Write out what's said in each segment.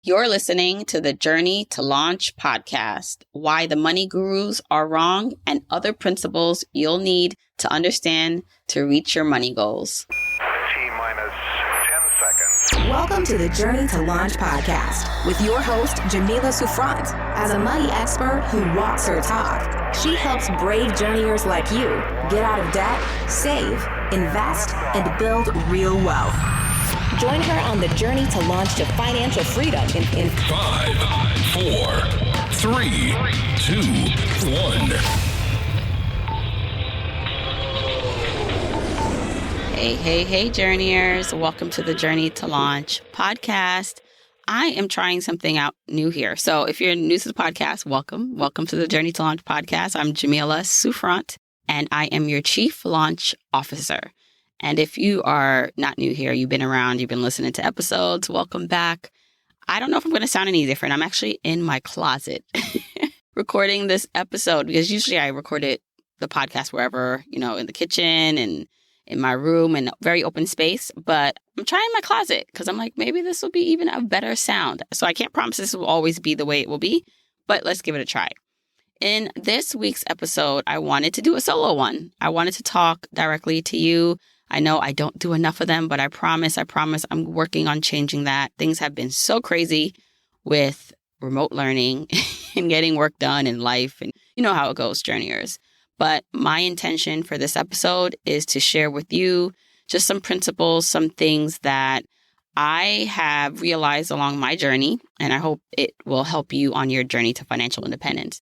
You're listening to the Journey to Launch podcast, why the money gurus are wrong and other principles you'll need to understand to reach your money goals. T-minus 10 seconds. Welcome to the Journey to Launch podcast with your host, Jamila Souffrant. As a money expert who walks her talk, she helps brave journeyers like you get out of debt, save, invest, and build real wealth. Join her on the journey to launch to financial freedom in 5, 4, 3, 2, 1. Hey, journeyers. Welcome to the Journey to Launch podcast. I am trying something out new here. So if you're new to the podcast, welcome. Welcome to the Journey to Launch podcast. I'm Jamila Souffrant, and I am your Chief Launch Officer. And if you are not new here, you've been around, you've been listening to episodes, welcome back. I don't know if I'm going to sound any different. I'm actually in my closet recording this episode because usually I recorded the podcast wherever, in the kitchen and in my room and very open space. But I'm trying my closet because I'm like, maybe this will be even a better sound. So I can't promise this will always be the way it will be, but let's give it a try. In this week's episode, I wanted to do a solo one. I wanted to talk directly to you. I know I don't do enough of them, but I promise I'm working on changing that. Things have been so crazy with remote learning and getting work done in life. And you know how it goes, journeyers. But my intention for this episode is to share with you just some principles, some things that I have realized along my journey, and I hope it will help you on your journey to financial independence.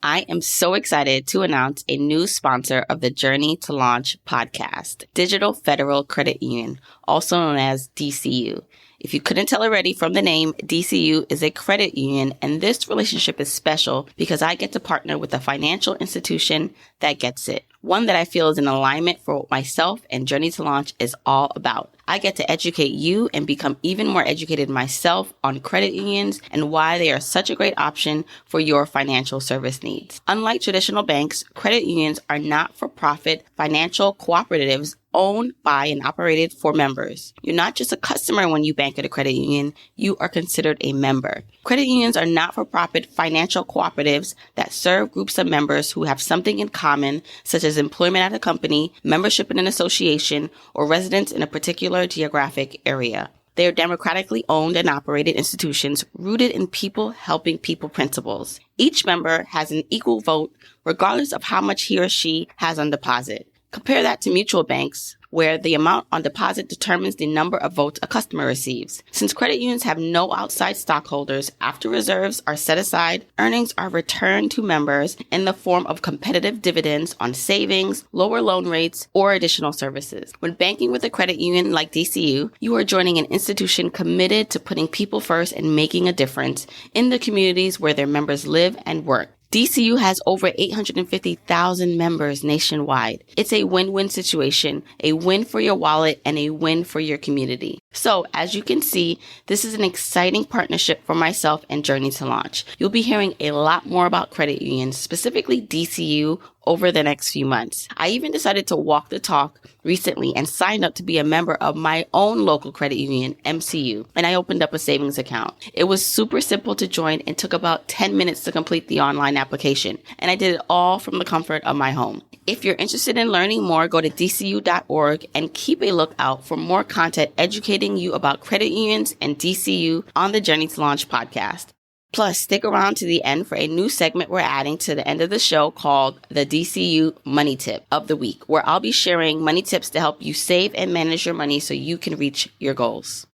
I am so excited to announce a new sponsor of the Journey to Launch podcast, Digital Federal Credit Union, also known as DCU. If you couldn't tell already from the name, DCU is a credit union, and this relationship is special because I get to partner with a financial institution that gets it, one that I feel is in alignment for what myself and Journey to Launch is all about. I get to educate you and become even more educated myself on credit unions and why they are such a great option for your financial service needs. Unlike traditional banks, credit unions are not-for-profit financial cooperatives owned by and operated for members. You're not just a customer when you bank at a credit union, you are considered a member. Credit unions are not-for-profit financial cooperatives that serve groups of members who have something in common, such as employment at a company, membership in an association, or residence in a particular geographic area. They are democratically owned and operated institutions rooted in people helping people principles. Each member has an equal vote regardless of how much he or she has on deposit. Compare that to mutual banks, where the amount on deposit determines the number of votes a customer receives. Since credit unions have no outside stockholders, after reserves are set aside, earnings are returned to members in the form of competitive dividends on savings, lower loan rates, or additional services. When banking with a credit union like DCU, you are joining an institution committed to putting people first and making a difference in the communities where their members live and work. DCU has over 850,000 members nationwide. It's a win-win situation, a win for your wallet and a win for your community. So as you can see, this is an exciting partnership for myself and Journey to Launch. You'll be hearing a lot more about credit unions, specifically DCU, over the next few months. I even decided to walk the talk recently and signed up to be a member of my own local credit union, MCU, and I opened up a savings account. It was super simple to join and took about 10 minutes to complete the online application, and I did it all from the comfort of my home. If you're interested in learning more, go to dcu.org and keep a lookout for more content educating you about credit unions and DCU on the Journey to Launch podcast. Plus, stick around to the end for a new segment we're adding to the end of the show called the DCU Money Tip of the Week, where I'll be sharing money tips to help you save and manage your money so you can reach your goals.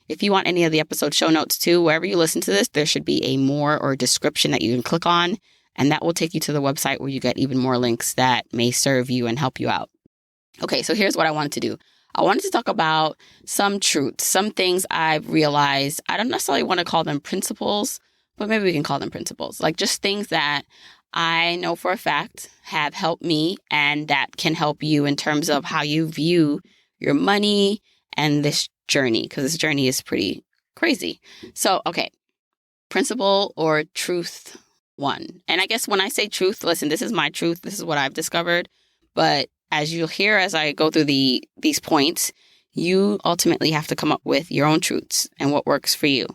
If you want any of the episode show notes too, wherever you listen to this, there should be a more or description that you can click on, and that will take you to the website where you get even more links that may serve you and help you out. Okay, so here's what I wanted to do. I wanted to talk about some truths, some things I've realized. I don't necessarily want to call them principles, but maybe we can call them principles, like just things that I know for a fact have helped me and that can help you in terms of how you view your money and this journey, because this journey is pretty crazy. So, okay, principle or truth one. And I guess when I say truth, listen, this is my truth. This is what I've discovered. But as you'll hear as I go through these points, you ultimately have to come up with your own truths and what works for you.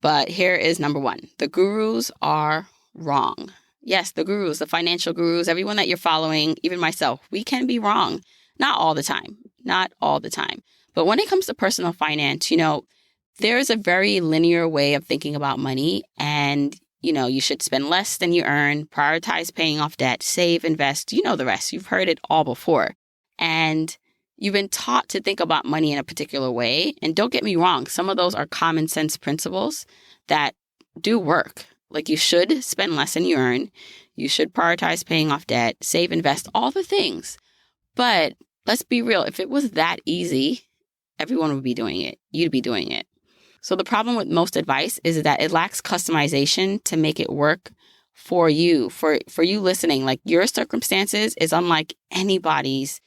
But here is number one. The gurus are wrong. Yes, the gurus, the financial gurus, everyone that you're following, even myself, we can be wrong. Not all the time. Not all the time. But when it comes to personal finance, there is a very linear way of thinking about money. And, you should spend less than you earn, prioritize paying off debt, save, invest. You know the rest. You've heard it all before. And you've been taught to think about money in a particular way. And don't get me wrong, some of those are common sense principles that do work. Like you should spend less than you earn. You should prioritize paying off debt, save, invest, all the things. But let's be real. If it was that easy, everyone would be doing it. You'd be doing it. So the problem with most advice is that it lacks customization to make it work for you. For you listening, like your circumstances is unlike anybody's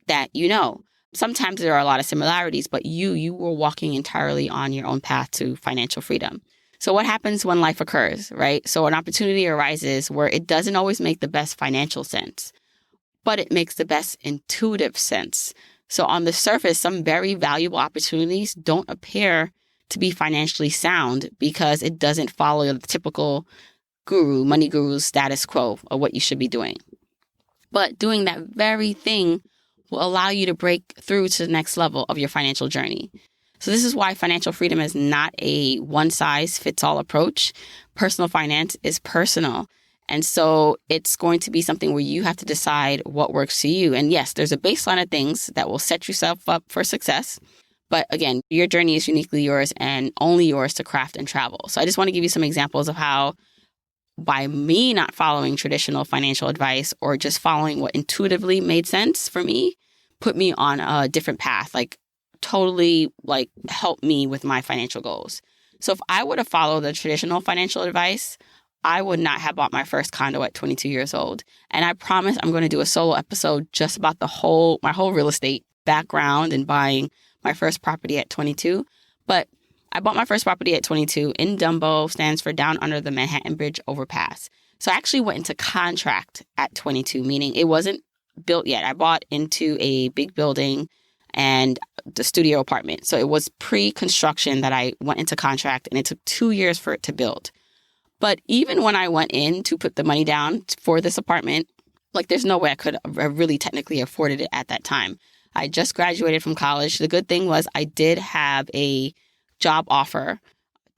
that you know. Sometimes there are a lot of similarities, but you were walking entirely on your own path to financial freedom. So what happens when life occurs, right? So an opportunity arises where it doesn't always make the best financial sense, but it makes the best intuitive sense. So on the surface, some very valuable opportunities don't appear to be financially sound because it doesn't follow the typical money guru's status quo of what you should be doing. But doing that very thing will allow you to break through to the next level of your financial journey. So this is why financial freedom is not a one-size-fits-all approach. Personal finance is personal. And so it's going to be something where you have to decide what works for you. And yes, there's a baseline of things that will set yourself up for success. But again, your journey is uniquely yours and only yours to craft and travel. So I just want to give you some examples of how by me not following traditional financial advice or just following what intuitively made sense for me, put me on a different path, like totally help me with my financial goals. So if I would have followed the traditional financial advice, I would not have bought my first condo at 22 years old. And I promise I'm going to do a solo episode just about my whole real estate background and buying my first property at 22. But I bought my first property at 22 in Dumbo, stands for down under the Manhattan Bridge overpass. So I actually went into contract at 22, meaning it wasn't built yet. I bought into a big building and the studio apartment. So it was pre-construction that I went into contract, and it took 2 years for it to build. But even when I went in to put the money down for this apartment, there's no way I could have really technically afforded it at that time. I just graduated from college. The good thing was I did have a job offer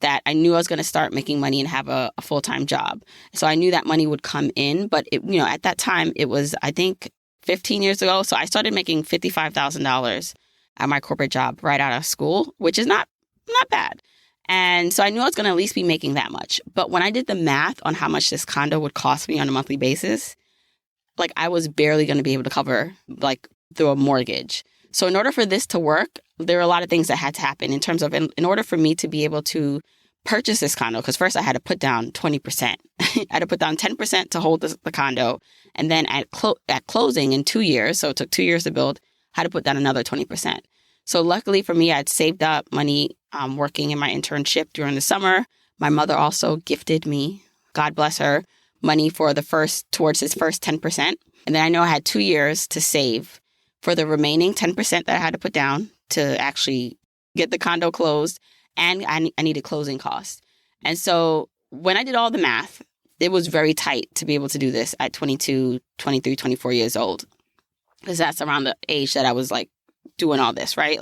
that I knew I was going to start making money and have a full-time job. So I knew that money would come in. But at that time, it was, I think, 15 years ago. So I started making $55,000 at my corporate job right out of school, which is not bad. And so I knew I was going to at least be making that much. But when I did the math on how much this condo would cost me on a monthly basis, I was barely going to be able to cover through a mortgage. So in order for this to work, there were a lot of things that had to happen in terms of in order for me to be able to purchase this condo, because first I had to put down 20%. I had to put down 10% to hold the condo. And then at closing in 2 years, so it took 2 years to build, I had to put down another 20%. So luckily for me, I'd saved up money working in my internship during the summer. My mother also gifted me, God bless her, money for towards his first 10%. And then I know I had 2 years to save for the remaining 10% that I had to put down to actually get the condo closed. And I needed closing costs. And so when I did all the math, it was very tight to be able to do this at 22, 23, 24 years old. Because that's around the age that I was doing all this, right?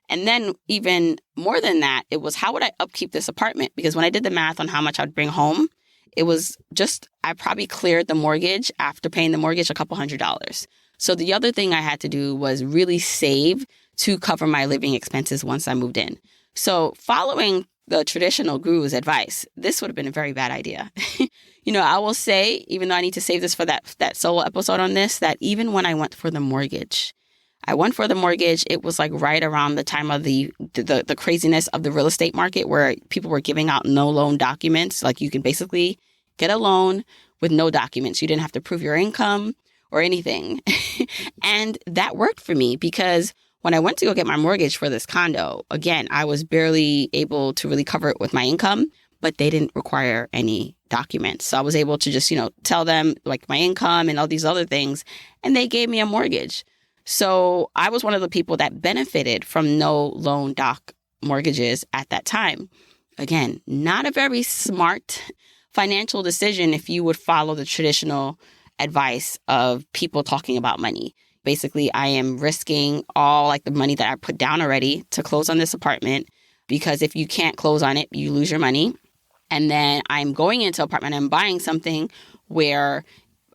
And then even more than that, it was how would I upkeep this apartment? Because when I did the math on how much I'd bring home, it was I probably cleared the mortgage after paying the mortgage $200. So the other thing I had to do was really save to cover my living expenses once I moved in. So following the traditional guru's advice, this would have been a very bad idea. I will say, even though I need to save this for that solo episode on this, that even when I went for the mortgage, it was right around the time of the craziness of the real estate market where people were giving out no loan documents. You can basically get a loan with no documents. You didn't have to prove your income or anything. And that worked for me because when I went to go get my mortgage for this condo, again, I was barely able to really cover it with my income, but they didn't require any documents. So I was able to just, tell them my income and all these other things, and they gave me a mortgage. So I was one of the people that benefited from no loan doc mortgages at that time. again, not a very smart financial decision if you would follow the traditional advice of people talking about money. Basically, I am risking all like the money that I put down already to close on this apartment, because if you can't close on it, you lose your money. And then I'm going into an apartment, I'm buying something where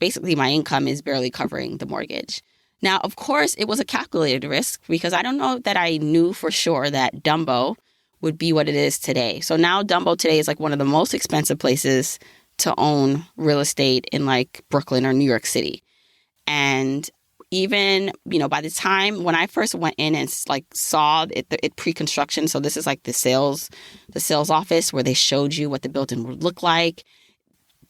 basically my income is barely covering the mortgage. Now, of course, it was a calculated risk because I don't know that I knew for sure that Dumbo would be what it is today. So now Dumbo today is like one of the most expensive places to own real estate in like Brooklyn or New York City. And even, by the time when I first went in and like saw it pre-construction, so this is like the sales office where they showed you what the building would look like.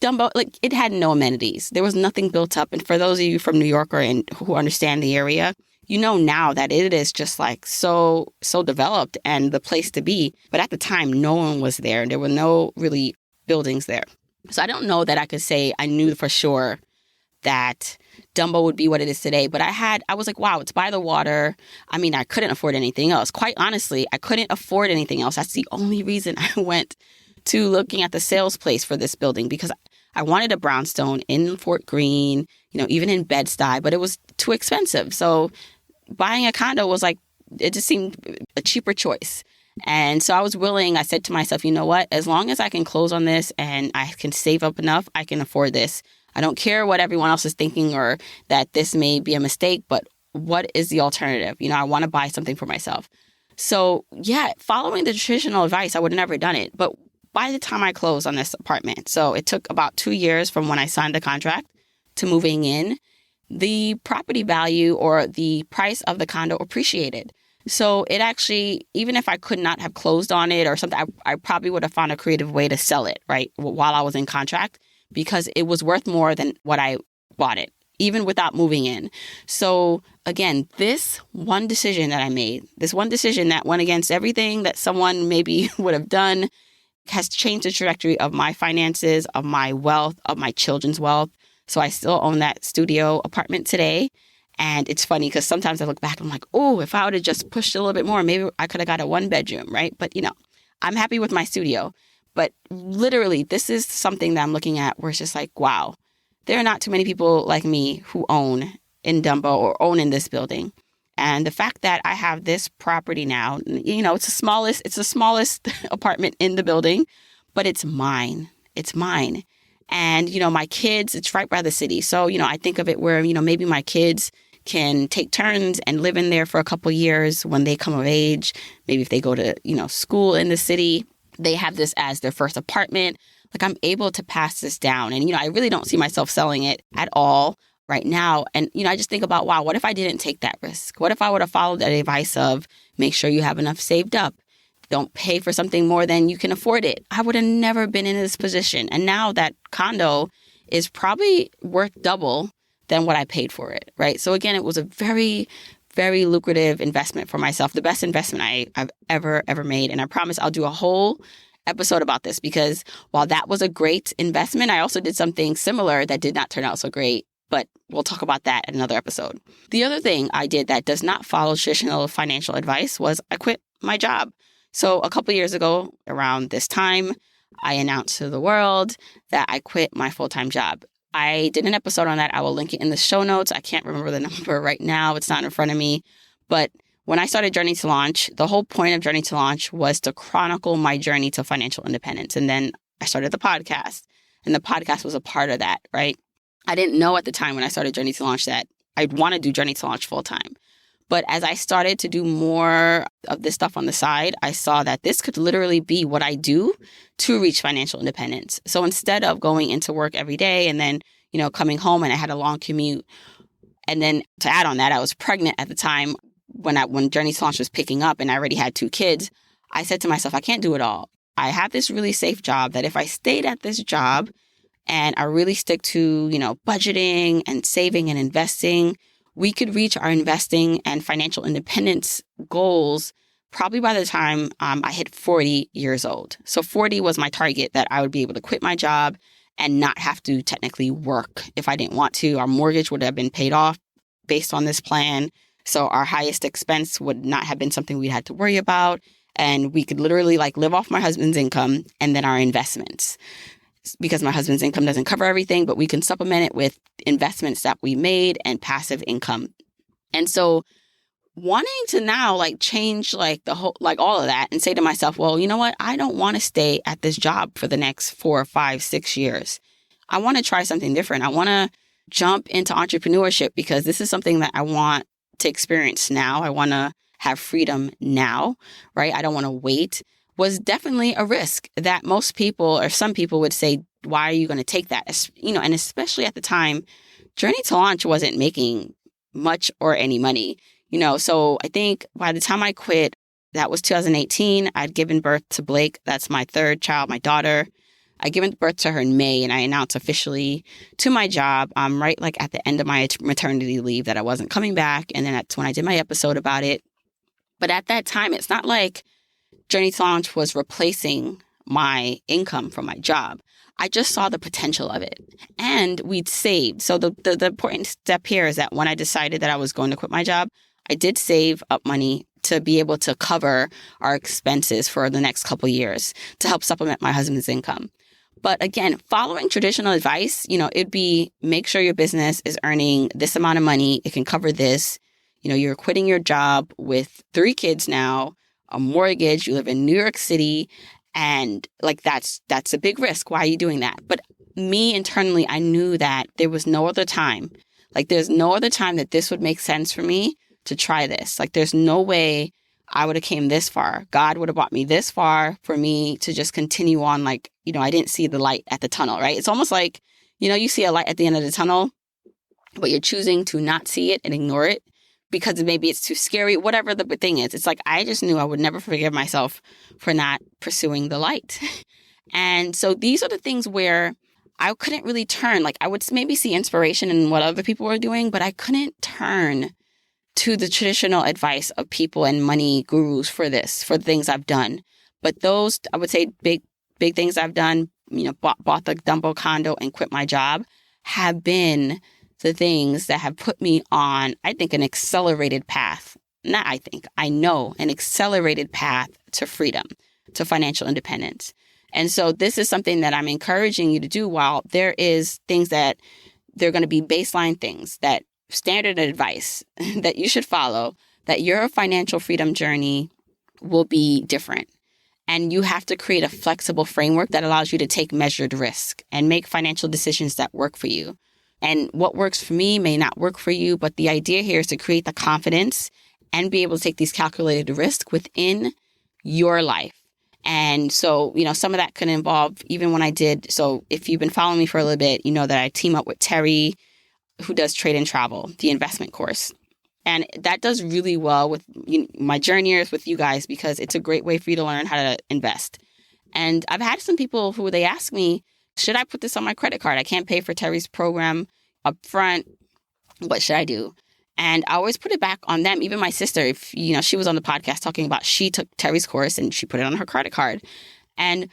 Dumbo, like it had no amenities. There was nothing built up. And for those of you from New York and who understand the area, you know now that it is just like so developed and the place to be. But at the time, no one was there. And there were no really buildings there. So I don't know that I could say I knew for sure that Dumbo would be what it is today. But I was like, wow, it's by the water. I mean, I couldn't afford anything else. Quite honestly, I couldn't afford anything else. That's the only reason I went to looking at the sales place for this building, because I wanted a brownstone in Fort Greene, even in Bed-Stuy, but it was too expensive. So buying a condo was like, it just seemed a cheaper choice. And so I said to myself, you know what, as long as I can close on this and I can save up enough, I can afford this. I don't care what everyone else is thinking or that this may be a mistake, but what is the alternative? I want to buy something for myself. So yeah, following the traditional advice, I would have never done it. But by the time I closed on this apartment, so it took about 2 years from when I signed the contract to moving in, the property value or the price of the condo appreciated. So it actually, even if I could not have closed on it or something, I probably would have found a creative way to sell it, right, while I was in contract, because it was worth more than what I bought it, even without moving in. So again, this one decision that I made, this one decision that went against everything that someone maybe would have done, has changed the trajectory of my finances, of my wealth, of my children's wealth. So I still own that studio apartment today. And it's funny because sometimes I look back and I'm like, oh, if I would have just pushed a little bit more, maybe I could have got a 1-bedroom, right? But, I'm happy with my studio. But literally, this is something that I'm looking at where it's just like, wow, there are not too many people like me who own in Dumbo or own in this building. And the fact that I have this property now, it's the smallest apartment in the building, but it's mine. It's mine. And, my kids, it's right by the city. So, I think of it where, maybe my kids can take turns and live in there for a couple years when they come of age. Maybe if they go to, school in the city, they have this as their first apartment. Like I'm able to pass this down. And, I really don't see myself selling it at all right now. And, I just think about, wow, what if I didn't take that risk? What if I would have followed that advice of make sure you have enough saved up? Don't pay for something more than you can afford it. I would have never been in this position. And now that condo is probably worth double than what I paid for it, right? So again, it was a very, very lucrative investment for myself, the best investment I've ever made. And I promise I'll do a whole episode about this, because while that was a great investment, I also did something similar that did not turn out so great. But we'll talk about that in another episode. The other thing I did that does not follow traditional financial advice was I quit my job. So a couple of years ago, around this time, I announced to the world that I quit my full-time job. I did an episode on that. I will link it in the show notes. I can't remember the number right now. It's not in front of me. But when I started Journey to Launch, the whole point of Journey to Launch was to chronicle my journey to financial independence. And then I started the podcast, and the podcast was a part of that, right? I didn't know at the time when I started Journey to Launch that I'd want to do Journey to Launch full-time. But as I started to do more of this stuff on the side, I saw that this could literally be what I do to reach financial independence. So instead of going into work every day and then, coming home, and I had a long commute. And then to add on that, I was pregnant at the time when Journey to Launch was picking up and I already had 2 kids. I said to myself, I can't do it all. I have this really safe job that if I stayed at this job and I really stick to, budgeting and saving and investing, we could reach our investing and financial independence goals probably by the time I hit 40 years old. So 40 was my target, that I would be able to quit my job and not have to technically work if I didn't want to. Our mortgage would have been paid off based on this plan. So our highest expense would not have been something we'd had to worry about. And we could literally like live off my husband's income and then our investments, because my husband's income doesn't cover everything, but we can supplement it with investments that we made and passive income. And so wanting to now like change like the whole, like all of that and say to myself, well, you know what? I don't want to stay at this job for the next 4, 5, 6 years. I want to try something different. I want to jump into entrepreneurship because this is something that I want to experience now. I want to have freedom now, right? I don't want to wait. Was definitely a risk that most people or some people would say, why are you going to take that? You know, and especially at the time, Journey to Launch wasn't making much or any money, you know. So I think by the time I quit, that was 2018, I'd given birth to Blake. That's my third child, my daughter. I given birth to her in May, and I announced officially to my job, right like at the end of my maternity leave, that I wasn't coming back. And then that's when I did my episode about it. But at that time, it's not like Journey to Launch was replacing my income from my job. I just saw the potential of it, and we'd saved. So the important step here is that when I decided that I was going to quit my job, I did save up money to be able to cover our expenses for the next couple of years to help supplement my husband's income. But again, following traditional advice, you know, it'd be make sure your business is earning this amount of money. It can cover this. You know, you're quitting your job with 3 kids now, a mortgage, you live in New York City, and like that's a big risk. Why are you doing that? But me internally, I knew that there was no other time. Like there's no other time that this would make sense for me to try this. Like there's no way I would have came this far. God would have brought me this far for me to just continue on. Like, you know, I didn't see the light at the tunnel, right? It's almost like, you know, you see a light at the end of the tunnel, but you're choosing to not see it and ignore it because maybe it's too scary, whatever the thing is. It's like, I just knew I would never forgive myself for not pursuing the light. And so these are the things where I couldn't really turn. Like I would maybe see inspiration in what other people were doing, but I couldn't turn to the traditional advice of people and money gurus for this, for the things I've done. But those, I would say, big things I've done, you know, bought the Dumbo condo and quit my job, have been the things that have put me on, I think, an accelerated path. Not I think, I know, an accelerated path to freedom, to financial independence. And so this is something that I'm encouraging you to do. While there is things that they're going to be baseline things that standard advice that you should follow, that your financial freedom journey will be different. And you have to create a flexible framework that allows you to take measured risk and make financial decisions that work for you. And what works for me may not work for you, but the idea here is to create the confidence and be able to take these calculated risks within your life. And so, you know, some of that could involve even when I did. So if you've been following me for a little bit, you know that I team up with Terry, who does Trade and Travel, the investment course. And that does really well with my journeyers, with you guys, because it's a great way for you to learn how to invest. And I've had some people who they ask me, should I put this on my credit card? I can't pay for Terry's program up front. What should I do? And I always put it back on them. Even my sister, if you know, she was on the podcast talking about she took Terry's course and she put it on her credit card. And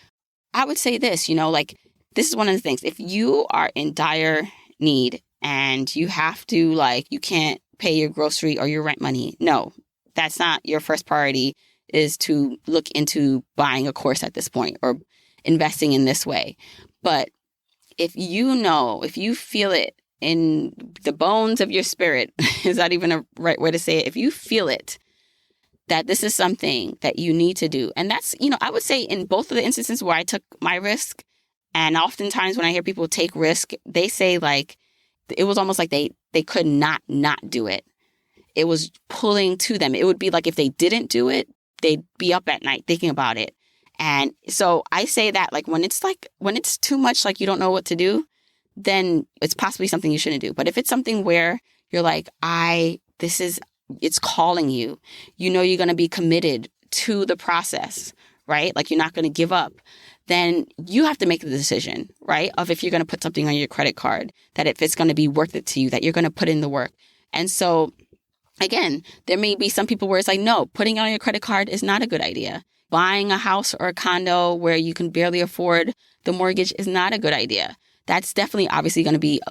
I would say this, you know, like this is one of the things. If you are in dire need and you have to, like, you can't pay your grocery or your rent money, no, that's not your first priority, is to look into buying a course at this point or investing in this way. But if you know, if you feel it in the bones of your spirit, is that even a right way to say it? If you feel it, that this is something that you need to do. And that's, you know, I would say in both of the instances where I took my risk, and oftentimes when I hear people take risk, they say like, it was almost like they could not do it. It was pulling to them. It would be like if they didn't do it, they'd be up at night thinking about it. And so I say that like when it's too much, like you don't know what to do, then it's possibly something you shouldn't do. But if it's something where you're like, it's calling you, you know, you're going to be committed to the process, right? Like you're not going to give up. Then you have to make the decision, right? Of if you're going to put something on your credit card, that if it's going to be worth it to you, that you're going to put in the work. And so again, there may be some people where it's like, no, putting it on your credit card is not a good idea. Buying a house or a condo where you can barely afford the mortgage is not a good idea. That's definitely obviously going to be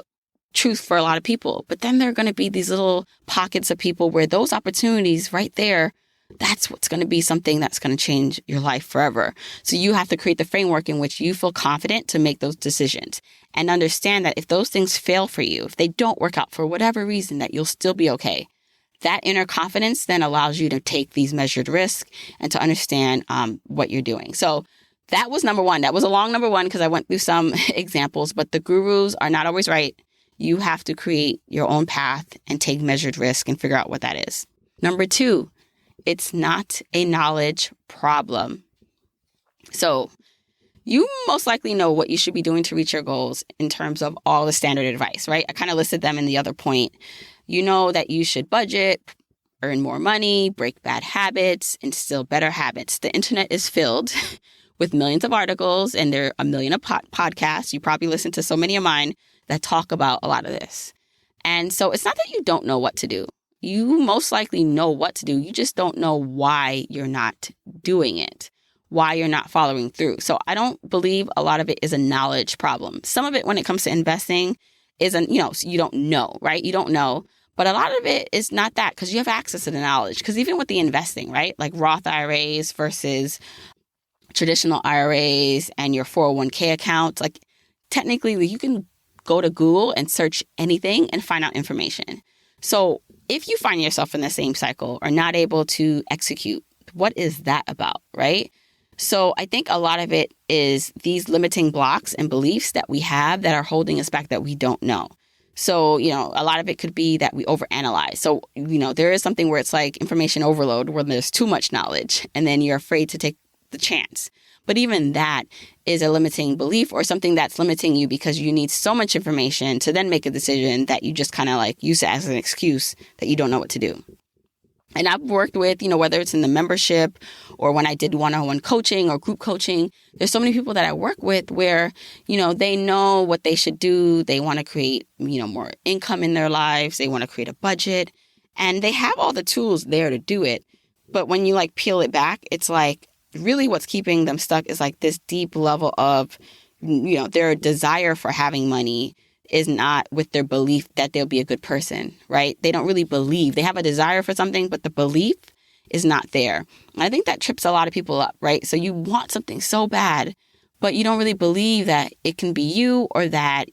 truth for a lot of people. But then there are going to be these little pockets of people where those opportunities right there that's what's going to be something that's going to change your life forever. So you have to create the framework in which you feel confident to make those decisions and understand that if those things fail for you, if they don't work out for whatever reason, that you'll still be okay. That inner confidence then allows you to take these measured risks and to understand what you're doing. So that was number one. That was a long number one because I went through some examples, but the gurus are not always right. You have to create your own path and take measured risk and figure out what that is. Number two, it's not a knowledge problem. So you most likely know what you should be doing to reach your goals in terms of all the standard advice, right? I kind of listed them in the other point. You know that you should budget, earn more money, break bad habits, instill better habits. The internet is filled with millions of articles, and there are a million of podcasts. You probably listen to so many of mine that talk about a lot of this. And so it's not that you don't know what to do. You most likely know what to do. You just don't know why you're not doing it, why you're not following through. So I don't believe a lot of it is a knowledge problem. Some of it when it comes to investing isn't, you don't know, right? You don't know. But a lot of it is not that because you have access to the knowledge. Because even with the investing, right? Like Roth IRAs versus traditional IRAs and your 401k account, like technically you can go to Google and search anything and find out information. So if you find yourself in the same cycle or not able to execute, what is that about, right? So I think a lot of it is these limiting blocks and beliefs that we have that are holding us back that we don't know. So, a lot of it could be that we overanalyze. So, there is something where it's like information overload where there's too much knowledge and then you're afraid to take the chance. But even that is a limiting belief or something that's limiting you because you need so much information to then make a decision that you just kind of like use it as an excuse that you don't know what to do. And I've worked with, whether it's in the membership or when I did one-on-one coaching or group coaching, there's so many people that I work with where, they know what they should do. They want to create, more income in their lives. They want to create a budget and they have all the tools there to do it. But when you peel it back, it's like really what's keeping them stuck is like this deep level of, their desire for having money is not with their belief that they'll be a good person, right? They don't really believe. They have a desire for something, but the belief is not there. And I think that trips a lot of people up, right? So you want something so bad, but you don't really believe that it can be you or that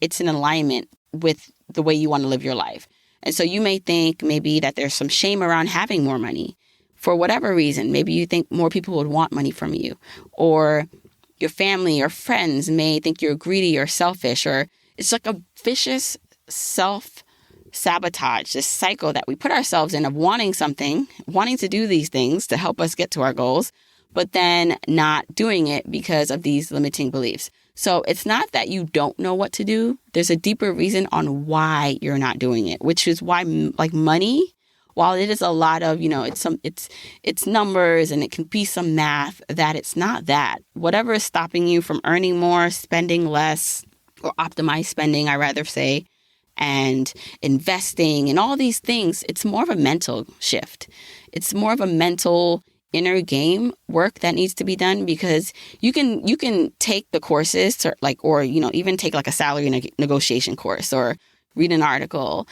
it's in alignment with the way you want to live your life. And so you may think maybe that there's some shame around having more money for whatever reason. Maybe you think more people would want money from you, or your family or friends may think you're greedy or selfish, or it's like a vicious self-sabotage, this cycle that we put ourselves in of wanting something, wanting to do these things to help us get to our goals, but then not doing it because of these limiting beliefs. So it's not that you don't know what to do. There's a deeper reason on why you're not doing it, which is why money, while it is a lot of, it's numbers and it can be some math, that it's not that. Whatever is stopping you from earning more, spending less, or optimize spending, I rather say, and investing and all these things, it's more of a mental shift. It's more of a mental inner game work that needs to be done, because you can take the courses or even take like a salary negotiation course or read an article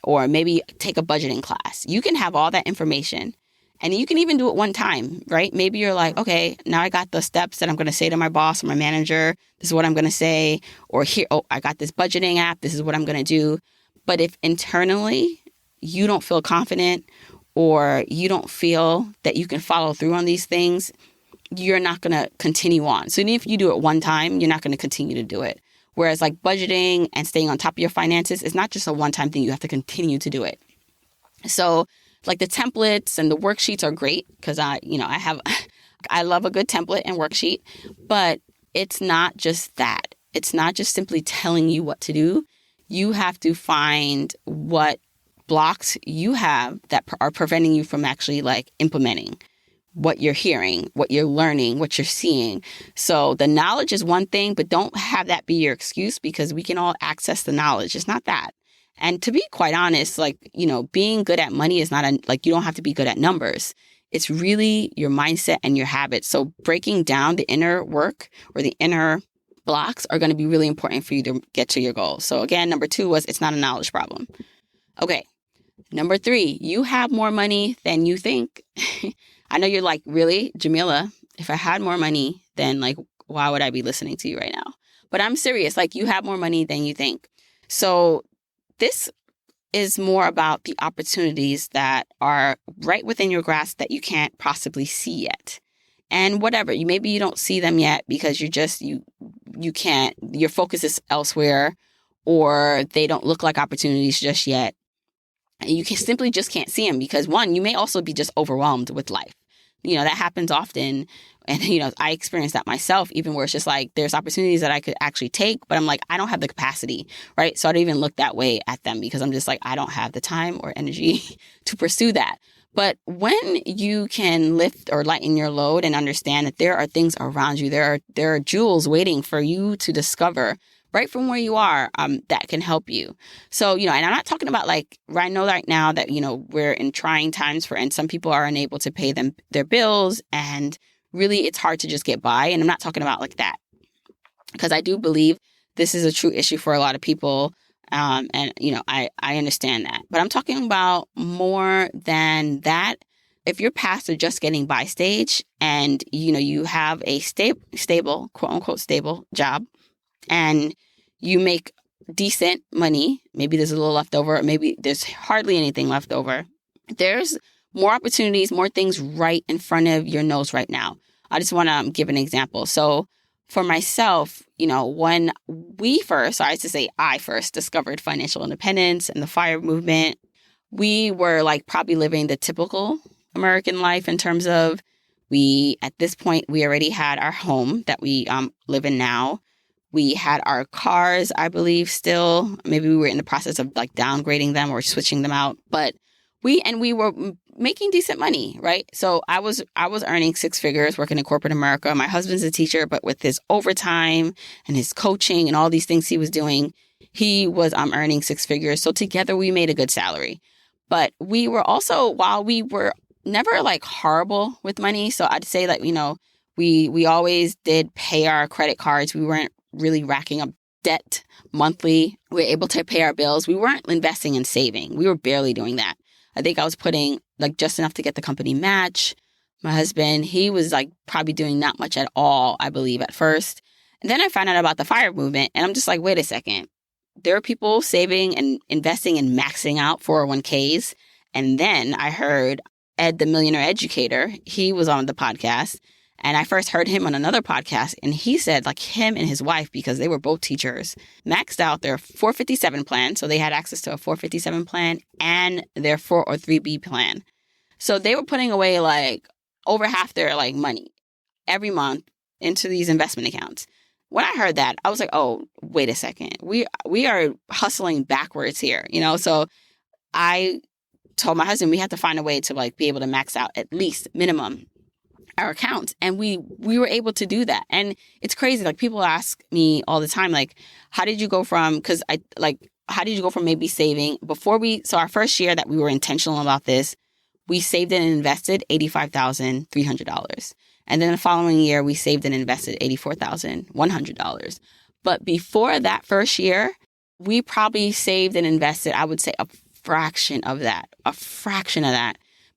or maybe take a budgeting class. You can have all that information. And you can even do it one time, right? Maybe you're like, okay, now I got the steps that I'm going to say to my boss or my manager. This is what I'm going to say. Or here, I got this budgeting app. This is what I'm going to do. But if internally you don't feel confident or you don't feel that you can follow through on these things, you're not going to continue on. So even if you do it one time, you're not going to continue to do it. Whereas like budgeting and staying on top of your finances is not just a one-time thing. You have to continue to do it. So like the templates and the worksheets are great because I love a good template and worksheet, but it's not just that. It's not just simply telling you what to do. You have to find what blocks you have that are preventing you from actually like implementing what you're hearing, what you're learning, what you're seeing. So the knowledge is one thing, but don't have that be your excuse because we can all access the knowledge. It's not that. And to be quite honest, being good at money is not you don't have to be good at numbers. It's really your mindset and your habits. So breaking down the inner work or the inner blocks are going to be really important for you to get to your goals. So again, number 2 was it's not a knowledge problem. Okay. Number 3, you have more money than you think. I know you're like, really, Jamila, if I had more money, then like, why would I be listening to you right now? But I'm serious. Like, you have more money than you think. So this is more about the opportunities that are right within your grasp that you can't possibly see yet. And whatever, maybe you don't see them yet because you can't, your focus is elsewhere, or they don't look like opportunities just yet. And you can simply just can't see them because, one, you may also be just overwhelmed with life. That happens often. And, I experienced that myself, even where it's just like, there's opportunities that I could actually take, but I'm like, I don't have the capacity, right? So I don't even look that way at them because I'm just like, I don't have the time or energy to pursue that. But when you can lift or lighten your load and understand that there are things around you, there are jewels waiting for you to discover right from where you are, that can help you. So, and I'm not talking about like, I know right now that, we're in trying times and some people are unable to pay their bills, and really it's hard to just get by. And I'm not talking about like that, because I do believe this is a true issue for a lot of people. And, I understand that, but I'm talking about more than that. If you're past the just getting by stage and, you have a stable, quote unquote, stable job, and you make decent money, maybe there's a little left over, maybe there's hardly anything left over. There's more opportunities, more things right in front of your nose right now. I just want to give an example. So for myself, when I first discovered financial independence and the FIRE movement, we were like probably living the typical American life in terms of at this point, we already had our home that we live in now. We had our cars, I believe, still. Maybe we were in the process of like downgrading them or switching them out. But we were making decent money, right? So I was earning 6 figures working in corporate America. My husband's a teacher, but with his overtime and his coaching and all these things he was doing, he was earning 6 figures. So together we made a good salary. But we were also, while we were never like horrible with money, so I'd say that, we always did pay our credit cards. We weren't really racking up debt monthly. We were able to pay our bills. We weren't investing in saving. We were barely doing that. I think I was putting like just enough to get the company match. My husband, he was like probably doing not much at all, I believe, at first. And then I found out about the FIRE movement, and I'm just like, wait a second. There are people saving and investing and maxing out 401ks. And then I heard Ed, the Millionaire Educator, he was on the podcast. And I first heard him on another podcast, and he said like him and his wife, because they were both teachers, maxed out their 457 plan. So they had access to a 457 plan and their 403B plan. So they were putting away like over half their like money every month into these investment accounts. When I heard that, I was like, oh, wait a second. We are hustling backwards here, So I told my husband we had to find a way to like be able to max out at least minimum our accounts. And we were able to do that. And it's crazy. Like people ask me all the time, like, how did you go from maybe saving so our first year that we were intentional about this, we saved and invested $85,300. And then the following year, we saved and invested $84,100. But before that first year, we probably saved and invested, I would say, a fraction of that.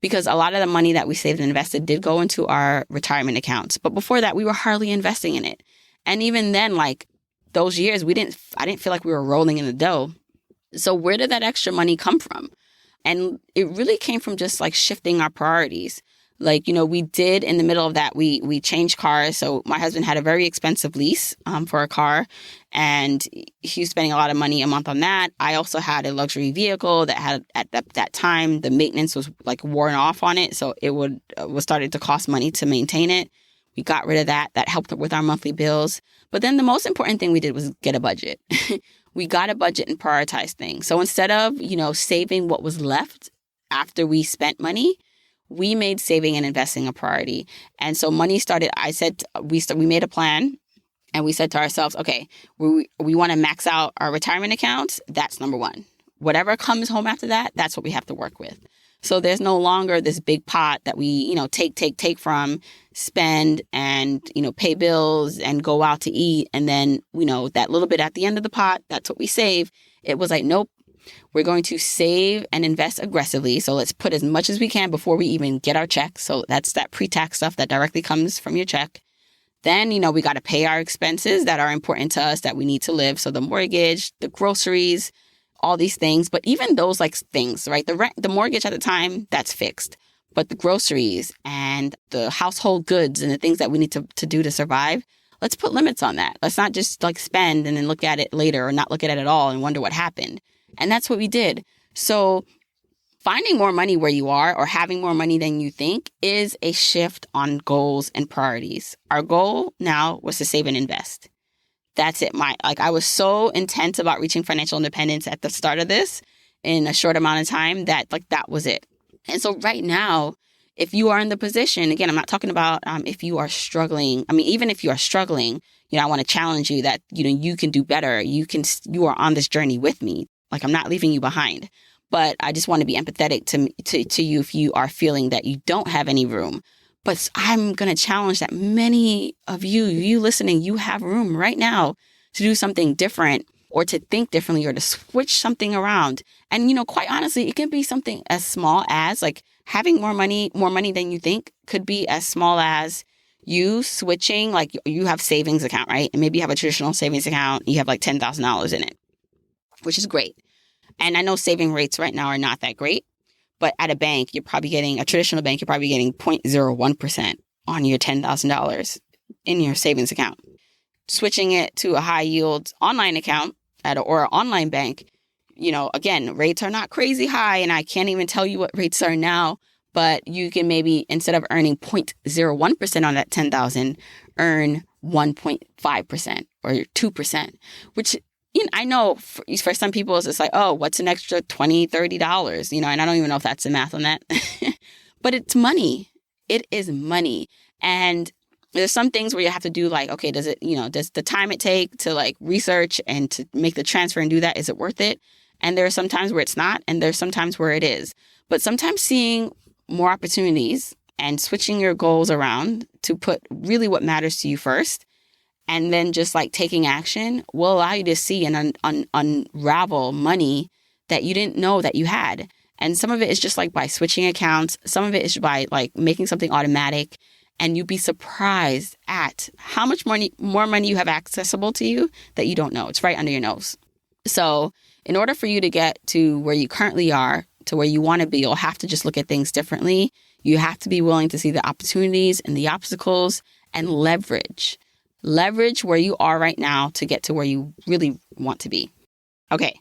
Because a lot of the money that we saved and invested did go into our retirement accounts. But before that, we were hardly investing in it. And even then, like those years, I didn't feel like we were rolling in the dough. So where did that extra money come from? And it really came from just like shifting our priorities. Like, we did in the middle of that, we changed cars. So my husband had a very expensive lease for a car, and he was spending a lot of money a month on that. I also had a luxury vehicle that had at that time, the maintenance was like worn off on it. So it was started to cost money to maintain it. We got rid of that. That helped with our monthly bills. But then the most important thing we did was get a budget. We got a budget and prioritized things. So instead of, saving what was left after we spent money, we made saving and investing a priority. And so money started, we made a plan, and we said to ourselves, okay, we want to max out our retirement accounts. That's number one. Whatever comes home after that, that's what we have to work with. So there's no longer this big pot that we, take from, spend and, pay bills and go out to eat. And then, that little bit at the end of the pot, that's what we save. It was like, nope, We're going to save and invest aggressively. So let's put as much as we can before we even get our check. So that's that pre-tax stuff that directly comes from your check. Then, we got to pay our expenses that are important to us that we need to live. So the mortgage, the groceries, all these things. But even those like things, right? The rent, the mortgage at the time, that's fixed. But the groceries and the household goods and the things that we need to do to survive, let's put limits on that. Let's not just like spend and then look at it later or not look at it at all and wonder what happened. And that's what we did. So finding more money where you are or having more money than you think is a shift on goals and priorities. Our goal now was to save and invest. That's it. I was so intense about reaching financial independence at the start of this in a short amount of time that that was it. And so right now, if you are in the position, again, I'm not talking about if you are struggling. I mean, even if you are struggling, I want to challenge you that, you can do better. You are on this journey with me. Like, I'm not leaving you behind. But I just want to be empathetic to you if you are feeling that you don't have any room. But I'm going to challenge that many of you listening, you have room right now to do something different or to think differently or to switch something around. And, quite honestly, it can be something as small as like having more money than you think could be as small as you switching, like you have savings account, right? And maybe you have a traditional savings account. You have like $10,000 in it, which is great. And I know saving rates right now are not that great, but at a bank, a traditional bank, you're probably getting 0.01% on your $10,000 in your savings account. Switching it to a high yield online account or an online bank, again, rates are not crazy high, and I can't even tell you what rates are now, but you can maybe, instead of earning 0.01% on that 10,000, earn 1.5% or 2%, which I know for some people it's just like, oh, what's an extra $20, $30, and I don't even know if that's the math on that. But it's money. It is money. And there's some things where you have to do like, okay, does the time it take to like research and to make the transfer and do that, is it worth it? And there are some times where it's not, and there's some times where it is. But sometimes seeing more opportunities and switching your goals around to put really what matters to you first, and then just like taking action will allow you to see and unravel money that you didn't know that you had. And some of it is just like by switching accounts. Some of it is by like making something automatic. And you'd be surprised at how much more money you have accessible to you that you don't know. It's right under your nose. So in order for you to get to where you currently are, to where you want to be, you'll have to just look at things differently. You have to be willing to see the opportunities and the obstacles and leverage where you are right now to get to where you really want to be. Okay.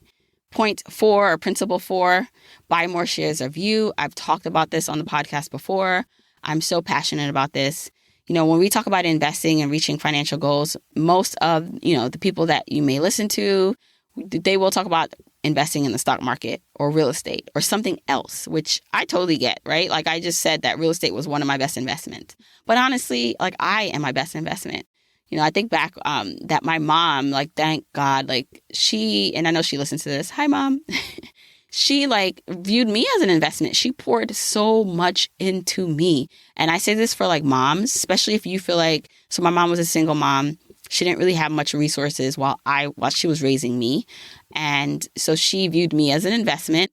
Point 4 or principle 4, buy more shares of you. I've talked about this on the podcast before. I'm so passionate about this. When we talk about investing and reaching financial goals, most of, the people that you may listen to, they will talk about investing in the stock market or real estate or something else, which I totally get, right? Like I just said that real estate was one of my best investments. But honestly, like I am my best investment. I think back that my mom, like, thank God, like and I know she listens to this. Hi, Mom. She like viewed me as an investment. She poured so much into me. And I say this for like moms, especially if you feel like, so my mom was a single mom. She didn't really have much resources while she was raising me. And so she viewed me as an investment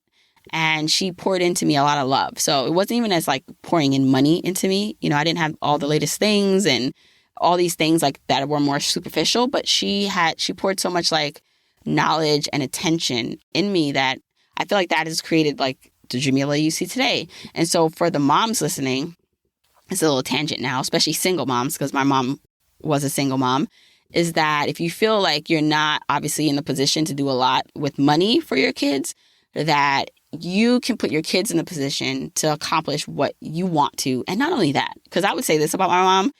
and she poured into me a lot of love. So it wasn't even as like pouring in money into me. I didn't have all the latest things and all these things like that were more superficial, but she poured so much like knowledge and attention in me that I feel like that has created like the Jamila you see today. And so for the moms listening, it's a little tangent now, especially single moms, because my mom was a single mom, is that if you feel like you're not obviously in the position to do a lot with money for your kids, that you can put your kids in the position to accomplish what you want to. And not only that, because I would say this about my mom,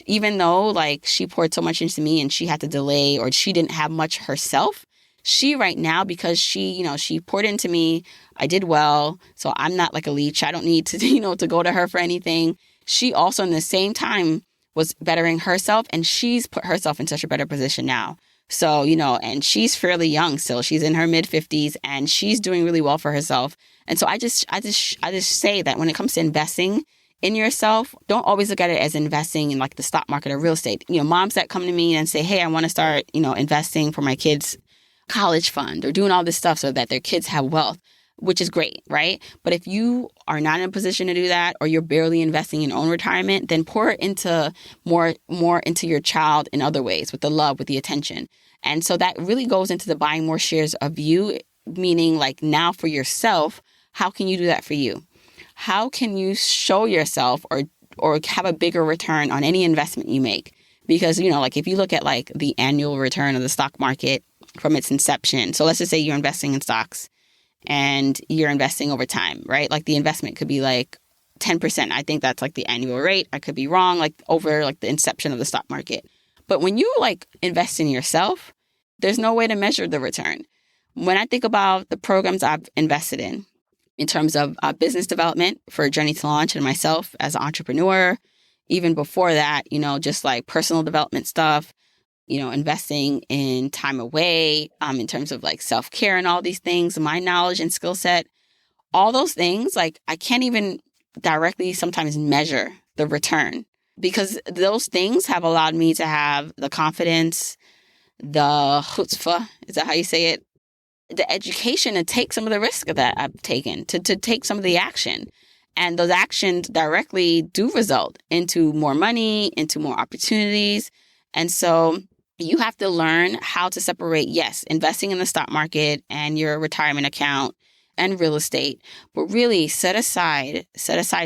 even though like she poured so much into me and she had to delay or she didn't have much herself, she right now, because she poured into me, I did well. So I'm not like a leech. I don't need to, to go to her for anything. She also in the same time was bettering herself and she's put herself in such a better position now. So, and she's fairly young still. She's in her mid 50s and she's doing really well for herself. And so I just say that when it comes to investing in yourself, don't always look at it as investing in like the stock market or real estate. Moms that come to me and say, hey, I want to start, investing for my kids. college fund or doing all this stuff so that their kids have wealth, which is great, right? But if you are not in a position to do that, or you're barely investing in your own retirement, then pour into more into your child in other ways, with the love, with the attention. And so that really goes into the buying more shares of you, meaning like now for yourself, how can you do that for you? How can you show yourself or have a bigger return on any investment you make? Because, like if you look at like the annual return of the stock market from its inception. So let's just say you're investing in stocks and you're investing over time, right? Like the investment could be like 10%. I think that's like the annual rate. I could be wrong, like over like the inception of the stock market. But when you like invest in yourself, there's no way to measure the return. When I think about the programs I've invested in terms of business development for Journey to Launch and myself as an entrepreneur, even before that, just like personal development stuff, investing in time away, in terms of like self-care and all these things, my knowledge and skill set, all those things, like I can't even directly sometimes measure the return, because those things have allowed me to have the confidence, the chutzpah, is that how you say it? The education to take some of the risk that I've taken, to take some of the action. And those actions directly do result into more money, into more opportunities. And so you have to learn how to separate, yes, investing in the stock market and your retirement account and real estate, but really set aside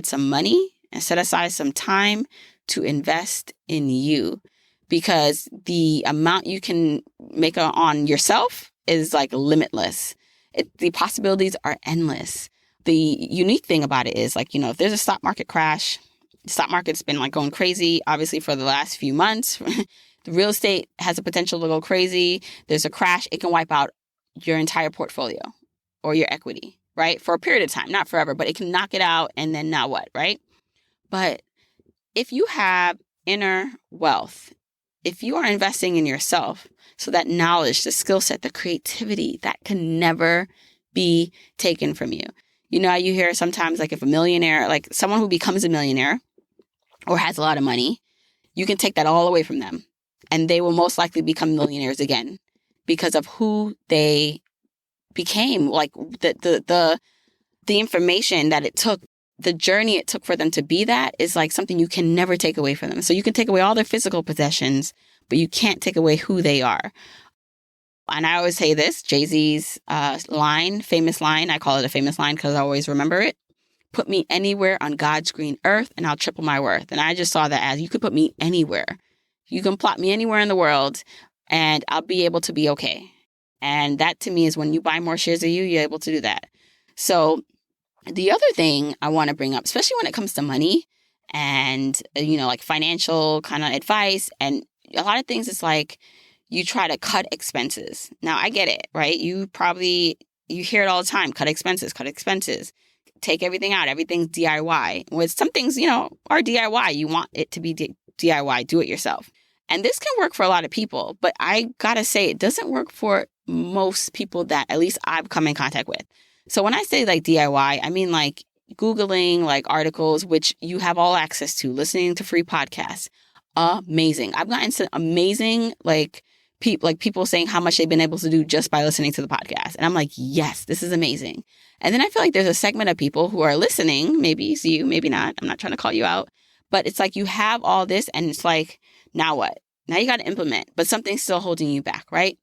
some money and set aside some time to invest in you, because the amount you can make on yourself is like limitless. The possibilities are endless. The unique thing about it is like, if there's a stock market crash, the stock market's been like going crazy, obviously for the last few months. The real estate has the potential to go crazy. There's a crash. It can wipe out your entire portfolio or your equity, right? For a period of time, not forever, but it can knock it out. And then now what, right? But if you have inner wealth, if you are investing in yourself, so that knowledge, the skill set, the creativity, that can never be taken from you. You hear sometimes like if a millionaire, like someone who becomes a millionaire or has a lot of money, you can take that all away from them and they will most likely become millionaires again because of who they became. Like the information that it took, the journey it took for them to be that is like something you can never take away from them. So you can take away all their physical possessions, but you can't take away who they are. And I always say this, Jay-Z's famous line, I call it a famous line because I always remember it. Put me anywhere on God's green earth and I'll triple my worth. And I just saw that as you could put me anywhere. You can plot me anywhere in the world and I'll be able to be okay. And that to me is when you buy more shares of you, you're able to do that. So the other thing I want to bring up, especially when it comes to money and, like financial kind of advice, and a lot of things, it's like you try to cut expenses. Now, I get it, right? You hear it all the time, cut expenses, take everything out, everything's DIY. With some things, are DIY. You want it to be DIY, do it yourself. And this can work for a lot of people, but I gotta say it doesn't work for most people that at least I've come in contact with. So when I say like DIY, I mean like Googling like articles, which you have all access to, listening to free podcasts. Amazing. I've gotten some amazing people saying how much they've been able to do just by listening to the podcast. And I'm like, yes, this is amazing. And then I feel like there's a segment of people who are listening. Maybe it's you, maybe not. I'm not trying to call you out. But it's like you have all this and it's like, now what? Now you got to implement, but something's still holding you back, right?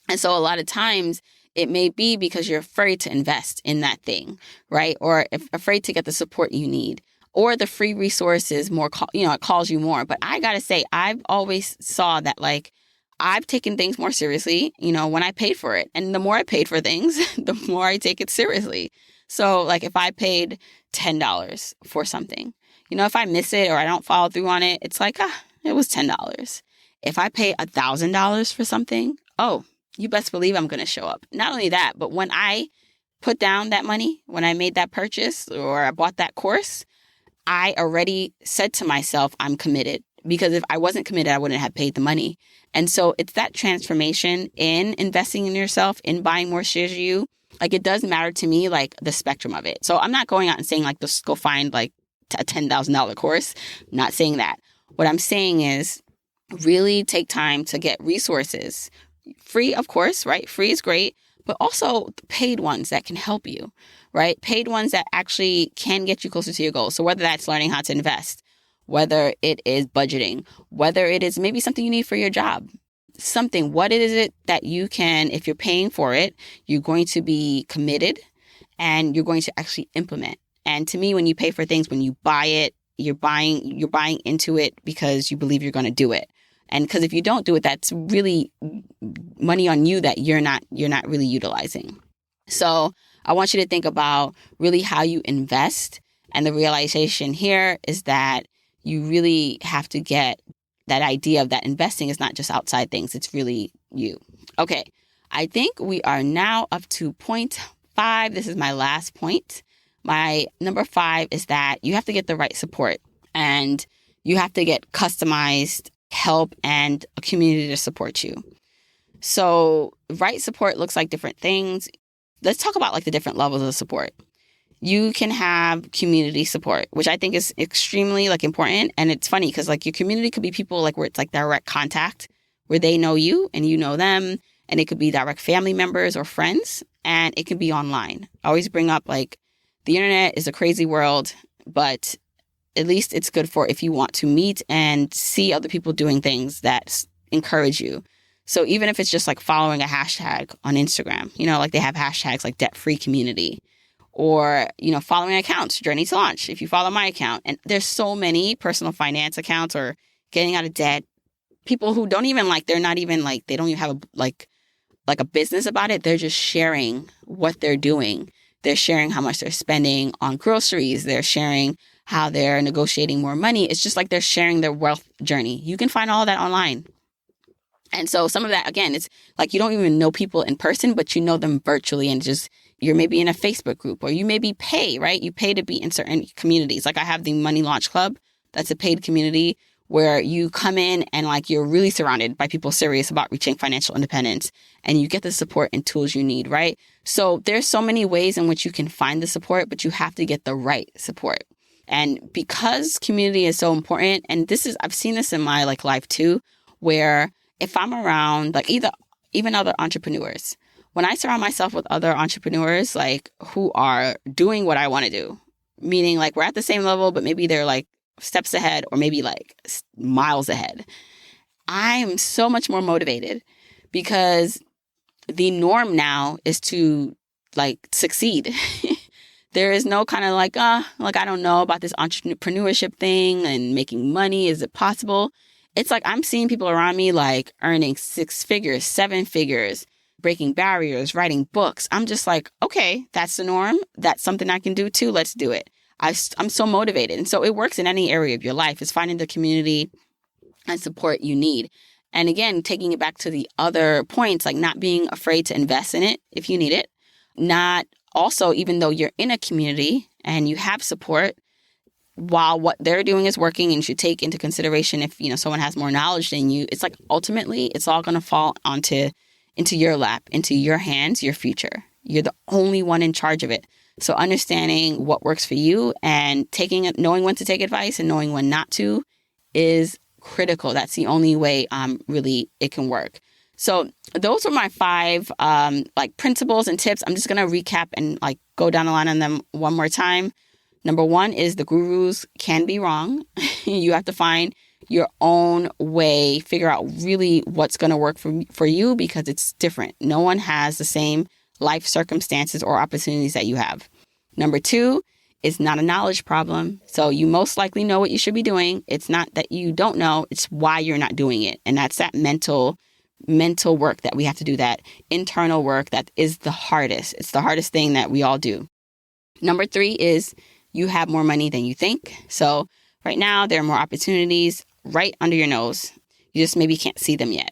And so a lot of times it may be because you're afraid to invest in that thing, right? Or afraid to get the support you need. Or the free resources it calls you more. But I got to say, I've always saw that like I've taken things more seriously, when I paid for it. And the more I paid for things, the more I take it seriously. So like if I paid $10 for something, if I miss it or I don't follow through on it, it's like, it was $10. If I pay $1,000 for something, you best believe I'm going to show up. Not only that, but when I put down that money, when I made that purchase or I bought that course, I already said to myself, I'm committed. Because if I wasn't committed, I wouldn't have paid the money. And so it's that transformation in investing in yourself, in buying more shares of you. Like it does matter to me, like the spectrum of it. So I'm not going out and saying like, just go find like a $10,000 course. I'm not saying that. What I'm saying is really take time to get resources, Free, of course, right? Free is great, but also paid ones that can help you, right? Paid ones that actually can get you closer to your goals. So whether that's learning how to invest, whether it is budgeting, whether it is maybe something you need for your job, something, what is it that you can, if you're paying for it, you're going to be committed and you're going to actually implement. And to me, when you pay for things, when you buy it, you're buying into it because you believe you're going to do it. And because if you don't do it, that's really money on you that you're not really utilizing. So I want you to think about really how you invest. And the realization here is that you really have to get that idea of that investing is not just outside things. It's really you. Okay. I think we are now up to point 5. This is my last point. My number 5 is that you have to get the right support and you have to get customized help and a community to support you. So right support looks like different things. Let's talk about like the different levels of support. You can have community support, which I think is extremely like important. And it's funny because like your community could be people like where it's like direct contact, where they know you and you know them. And it could be direct family members or friends. And it can be online. I always bring up like the internet is a crazy world, but at least it's good for if you want to meet and see other people doing things that encourage you. So even if it's just like following a hashtag on Instagram, you know, like they have hashtags like debt-free community or, you know, following accounts, Journey to Launch. If you follow my account, and there's so many personal finance accounts or getting out of debt, people who don't even like, they're not even like, they don't even have a business about it. They're just sharing what they're doing. They're sharing how much they're spending on groceries. They're sharing how they're negotiating more money. It's just like they're sharing their wealth journey. You can find all of that online. And so some of that, again, it's like you don't even know people in person, but you know them virtually and just you're maybe in a Facebook group or you maybe pay, right? You pay to be in certain communities. Like I have the Money Launch Club. That's a paid community where you come in and like you're really surrounded by people serious about reaching financial independence and you get the support and tools you need, right? So there's so many ways in which you can find the support, but you have to get the right support. And because community is so important, and I've seen this in my like life too, where if I'm around like even other entrepreneurs, when I surround myself with other entrepreneurs, like who are doing what I want to do, meaning like we're at the same level, but maybe they're like steps ahead or maybe like miles ahead, I am so much more motivated because the norm now is to like succeed. There is no kind of like I don't know about this entrepreneurship thing and making money. Is it possible? It's like I'm seeing people around me like earning 6 figures, 7 figures, breaking barriers, writing books. I'm just like, okay, that's the norm. That's something I can do too. Let's do it. I'm so motivated. And so it works in any area of your life. It's finding the community and support you need. And again, taking it back to the other points, like not being afraid to invest in it if you need it. Not also, even though you're in a community and you have support, while what they're doing is working and you should take into consideration if, you know, someone has more knowledge than you, it's like ultimately it's all going to fall into your lap, into your hands, your future. You're the only one in charge of it. So understanding what works for you and knowing when to take advice and knowing when not to is critical. That's the only way really it can work. So those are my 5 like principles and tips. I'm just going to recap and like go down the line on them one more time. Number 1 is the gurus can be wrong. You have to find your own way, figure out really what's going to work for you because it's different. No one has the same life circumstances or opportunities that you have. Number 2 is not a knowledge problem. So you most likely know what you should be doing. It's not that you don't know, it's why you're not doing it. And that's that mental work that we have to do, that internal work that is the hardest. It's the hardest thing that we all do. Number 3 is you have more money than you think. So right now there are more opportunities right under your nose. You just maybe can't see them yet.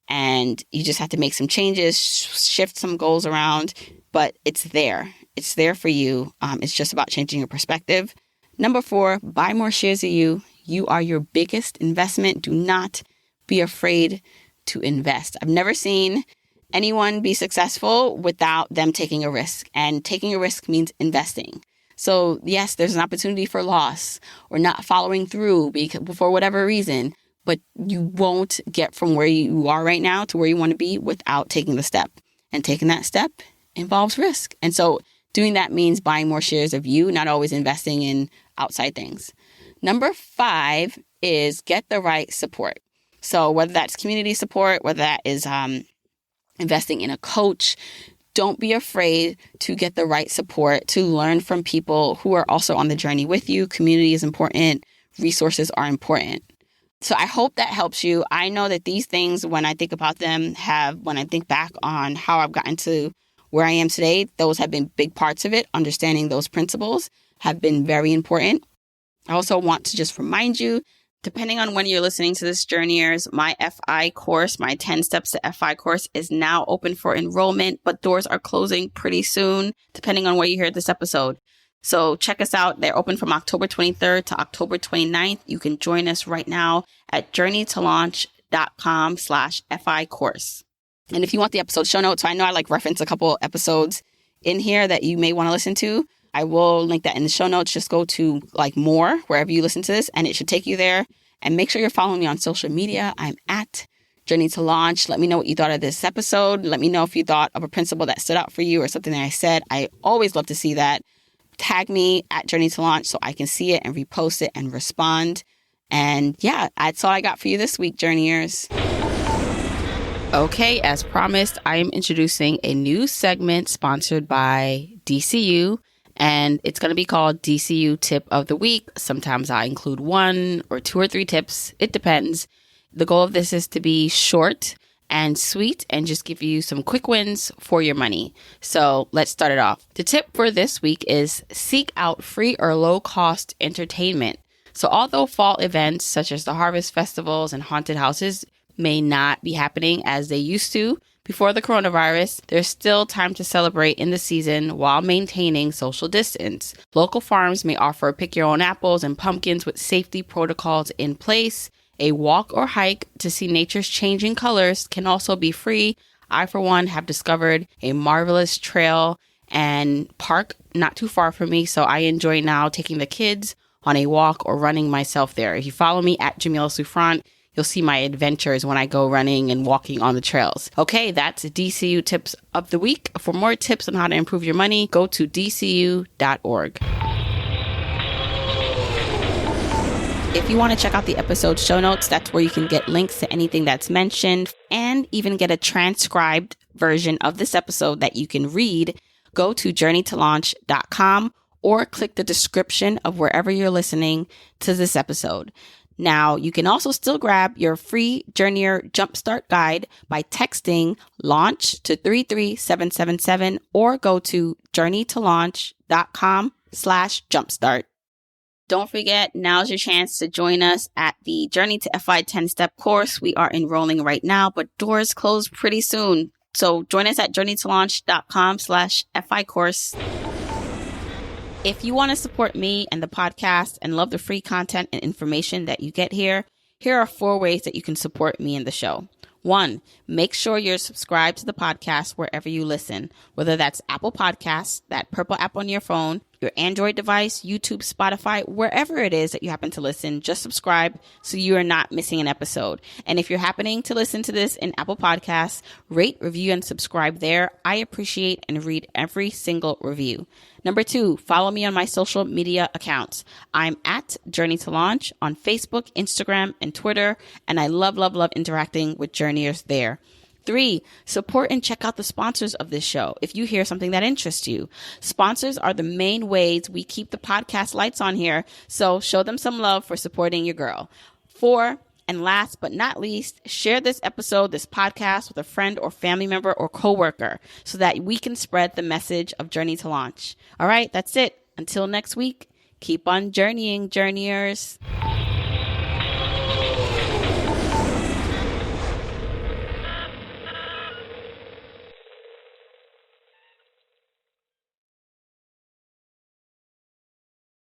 And you just have to make some changes, shift some goals around, but it's there. It's there for you. It's just about changing your perspective. Number 4, buy more shares of you. You are your biggest investment. Do not be afraid to invest. I've never seen anyone be successful without them taking a risk. And taking a risk means investing. So yes, there's an opportunity for loss or not following through for whatever reason. but you won't get from where you are right now to where you want to be without taking the step. And taking that step involves risk. And so doing that means buying more shares of you, not always investing in outside things. Number 5 is get the right support. So whether that's community support, whether that is investing in a coach, don't be afraid to get the right support, to learn from people who are also on the journey with you. Community is important. Resources are important. So I hope that helps you. I know that these things, when I think about them, when I think back on how I've gotten to where I am today, those have been big parts of it. Understanding those principles have been very important. I also want to just remind you, depending on when you're listening to this, Journeyers, my FI course, my 10 Steps to FI course is now open for enrollment, but doors are closing pretty soon, depending on where you hear this episode. So check us out. They're open from October 23rd to October 29th. You can join us right now at journeytolaunch.com/FI course. And if you want the episode show notes, so I know I reference a couple episodes in here that you may want to listen to. I will link that in the show notes. Just go to more wherever you listen to this and it should take you there. And make sure you're following me on social media. I'm at Journey to Launch. Let me know what you thought of this episode. Let me know if you thought of a principle that stood out for you or something that I said. I always love to see that. Tag me at Journey to Launch so I can see it and repost it and respond. And yeah, that's all I got for you this week, Journeyers. Okay, as promised, I am introducing a new segment sponsored by DCU. And it's going to be called DCU Tip of the Week. Sometimes I include 1 or 2 or 3 tips. It depends. The goal of this is to be short and sweet and just give you some quick wins for your money. So let's start it off. The tip for this week is seek out free or low-cost entertainment. So although fall events such as the harvest festivals and haunted houses may not be happening as they used to before the coronavirus, there's still time to celebrate in the season while maintaining social distance. Local farms may offer pick your own apples and pumpkins with safety protocols in place. A walk or hike to see nature's changing colors can also be free. I, for one, have discovered a marvelous trail and park not too far from me, so I enjoy now taking the kids on a walk or running myself there. If you follow me at Jamila Souffrant, you'll see my adventures when I go running and walking on the trails. Okay, that's DCU Tips of the Week. For more tips on how to improve your money, go to dcu.org. If you want to check out the episode show notes, that's where you can get links to anything that's mentioned and even get a transcribed version of this episode that you can read. Go to journeytolaunch.com or click the description of wherever you're listening to this episode. Now, you can also still grab your free Journeyer Jumpstart Guide by texting LAUNCH to 33777 or go to journeytolaunch.com/jumpstart. Don't forget, now's your chance to join us at the Journey to FI 10-Step course. We are enrolling right now, but doors close pretty soon. So join us at journeytolaunch.com/FI course. If you want to support me and the podcast and love the free content and information that you get here are 4 ways that you can support me and the show. 1, make sure you're subscribed to the podcast wherever you listen, whether that's Apple Podcasts, that purple app on your phone, your Android device, YouTube, Spotify, wherever it is that you happen to listen, just subscribe so you are not missing an episode. And if you're happening to listen to this in Apple Podcasts, rate, review, and subscribe there. I appreciate and read every single review. Number 2, follow me on my social media accounts. I'm at Journey to Launch on Facebook, Instagram, and Twitter, and I love interacting with journeyers there. 3, support and check out the sponsors of this show if you hear something that interests you. Sponsors are the main ways we keep the podcast lights on here, so show them some love for supporting your girl. 4, and last but not least, share this episode, this podcast with a friend or family member or coworker so that we can spread the message of Journey to Launch. All right, that's it. Until next week, keep on journeying, journeyers.